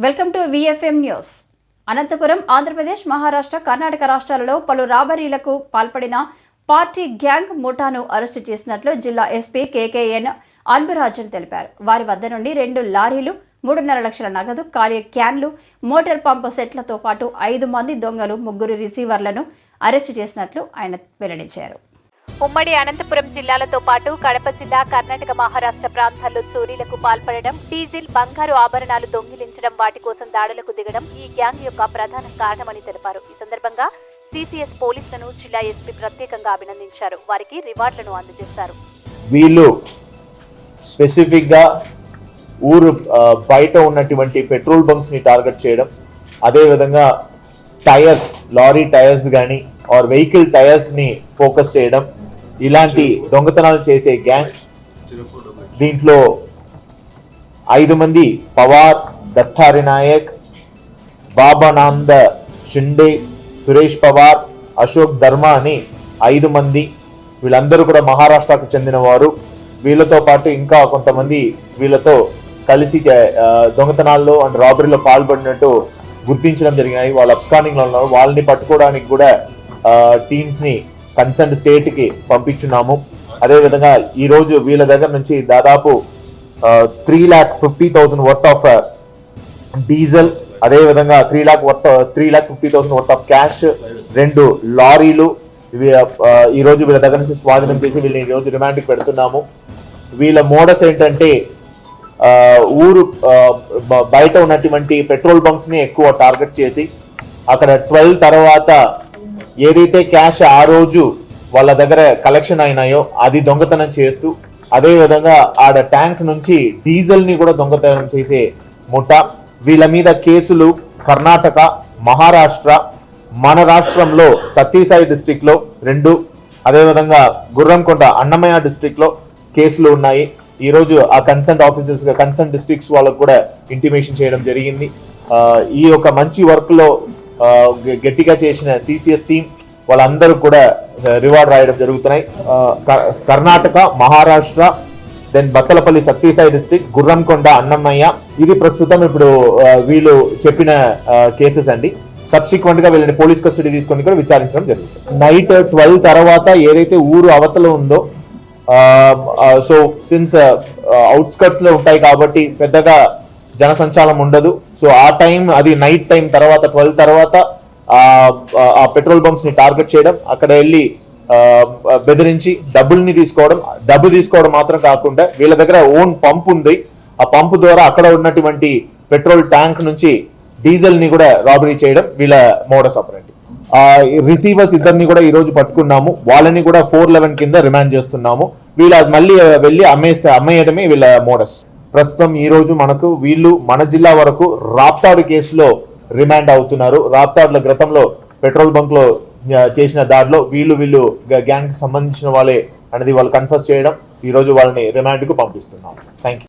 Welcome to VFM news. Anantapuram, Andhra Pradesh, Maharashtra, Karnataka రాష్ట్రాలలో పలు రాబరీలకు పాల్పడిన పార్టీ గ్యాంగ్ ముఠాను అరెస్టు చేసినట్లు జిల్లా ఎస్పీ కేకేఎన్ అన్బురాజన్ తెలిపారు. వారి వద్ద నుండి 2 లారీలు, 3.5 లక్షల నగదు, ఖాళీ క్యాన్లు, మోటార్ పంపు సెట్లతో పాటు 5 మంది దొంగలు, 3 రిసీవర్లను అరెస్టు చేసినట్లు ఆయన వెల్లడించారు. ఉమ్మడి అనంతపురం జిల్లాలతో పాటు కడప జిల్లా, కర్ణాటక, మహారాష్ట్ర ప్రాంతాల్లో చోరీలకు పాల్పడడం, డీజిల్, బంగారు ఆభరణాలు దొంగిలించడం, వాటి కోసం దాడులకు దిగడం ఈ గ్యాంగ్ యొక్క ప్రధాన కారణమని తెలిపారు. ఈ సందర్భంగా సిసిఎస్ పోలీసులను జిల్లా ఎస్పీ ప్రత్యేకంగా అభినందించారు. వారికి రివార్డులను అందజేశారు. వీళ్ళు స్పెసిఫిక్ గా ఊరు బయట ఉన్నటువంటి పెట్రోల్ బంక్స్ ని టార్గెట్ చేయడం, అదే విధంగా టైర్స్, లారీ టైర్స్ కానీ ఆర్ వెహికల్ టైర్స్ ని ఫోకస్ చేయడం, ఇలాంటి దొంగతనాలు చేసే గ్యాంగ్. దీంట్లో 5 మంది పవార్, దత్తారి నాయక్, బాబానంద షిండే, సురేష్ పవార్, అశోక్ ధర్మ అని 5 మంది. వీళ్ళందరూ కూడా మహారాష్ట్రకు చెందిన వారు. వీళ్ళతో పాటు ఇంకా కొంతమంది వీళ్ళతో కలిసి దొంగతనాల్లో అండ్ రాబరీలో పాల్పడినట్టు గుర్తించడం జరిగినాయి. వాళ్ళు అబ్స్కాండింగ్ లో ఉన్నారు. వాళ్ళని పట్టుకోవడానికి కూడా టీమ్స్ ని కన్సర్న్ స్టేట్ కి పంపించున్నాము. అదేవిధంగా ఈ రోజు వీళ్ళ దగ్గర నుంచి దాదాపు 3,50,000 వర్త్ ఆఫ్ డీజిల్, అదేవిధంగా 3,50,000 వర్త్ ఆఫ్ క్యాష్, 2 లారీలు ఈ రోజు వీళ్ళ దగ్గర నుంచి స్వాధీనం చేసి వీళ్ళని ఈ రోజు రిమాండ్కి పెడుతున్నాము. వీళ్ళ మోడస్ ఏంటంటే ఊరు బయట ఉన్నటువంటి పెట్రోల్ బంక్స్ ని ఎక్కువ టార్గెట్ చేసి అక్కడ 12 తర్వాత ఏదైతే క్యాష్ ఆ రోజు వాళ్ళ దగ్గర కలెక్షన్ అయినాయో అది దొంగతనం చేస్తూ, అదే విధంగా ఆడ ట్యాంక్ నుంచి డీజిల్ ని కూడా దొంగతనం చేసే ముఠా. వీళ్ళ మీద కేసులు కర్ణాటక, మహారాష్ట్ర, మన రాష్ట్రంలో సత్యసాయి డిస్ట్రిక్ట్ లో 2, అదేవిధంగా గుర్రంకొండ, అన్నమయ్య డిస్ట్రిక్ట్ లో కేసులు ఉన్నాయి. ఈ రోజు ఆ కన్సర్న్ ఆఫీసర్స్, కన్సర్న్ డిస్ట్రిక్ట్స్ వాళ్ళకు కూడా ఇంటిమేషన్ చేయడం జరిగింది. ఈ యొక్క మంచి వర్క్ లో గట్టిగా చేసిన సిసిఎస్ టీం వాళ్ళందరూ కూడా రివార్డ్ రాయడం జరుగుతున్నాయి. Karnataka, Maharashtra, then Battalapalli, Satya Sai district, Gurramkonda, Annamayya. ఇది ప్రస్తుతం ఇప్పుడు వీళ్ళు చెప్పిన కేసెస్ అండి. సబ్సిక్వెంట్ గా వీళ్ళని పోలీస్ కస్టడీ తీసుకొని కూడా విచారించడం జరుగుతుంది. నైట్ 12 తర్వాత ఏదైతే ఊరు అవతల ఉందో, సో సిన్స్ అవుట్స్కట్స్ లో ఉంటాయి కాబట్టి పెద్దగా జనసంచారం ఉండదు. సో ఆ టైం, అది నైట్ టైం తర్వాత 12 తర్వాత ఆ పెట్రోల్ బంక్స్ ని టార్గెట్ చేయడం, అక్కడ వెళ్ళి బెదిరించి డబ్బుల్ని తీసుకోవడం. డబ్బు తీసుకోవడం మాత్రం కాకుండా వీళ్ళ దగ్గర ఓన్ పంప్ ఉంది. ఆ పంప్ ద్వారా అక్కడ ఉన్నటువంటి పెట్రోల్ ట్యాంక్ నుంచి డీజిల్ ని కూడా రాబరీ చేయడం వీళ్ళ మోడస్ ఆపరేండి. రిసీవర్స్ ఇద్దరిని కూడా ఈ రోజు పట్టుకున్నాము. వాళ్ళని కూడా 411 కింద రిమాండ్ చేస్తున్నాము. వీళ్ళ మళ్ళీ వెళ్ళి అమ్మేయడమే వీళ్ళ మోడస్. ప్రస్తుతం ఈ రోజు మనకు వీళ్ళు మన జిల్లా వరకు రాప్తాడు కేసులో రిమాండ్ అవుతున్నారు. రాప్తాడులో గతంలో పెట్రోల్ బంక్ లో చేసిన దాడిలో వీళ్ళు గ్యాంగ్ కి సంబంధించిన వాళ్ళే అనేది వాళ్ళు కన్ఫర్మ్ చేయడం. ఈ రోజు వాళ్ళని రిమాండ్ కు పంపిస్తున్నాం. Thank you.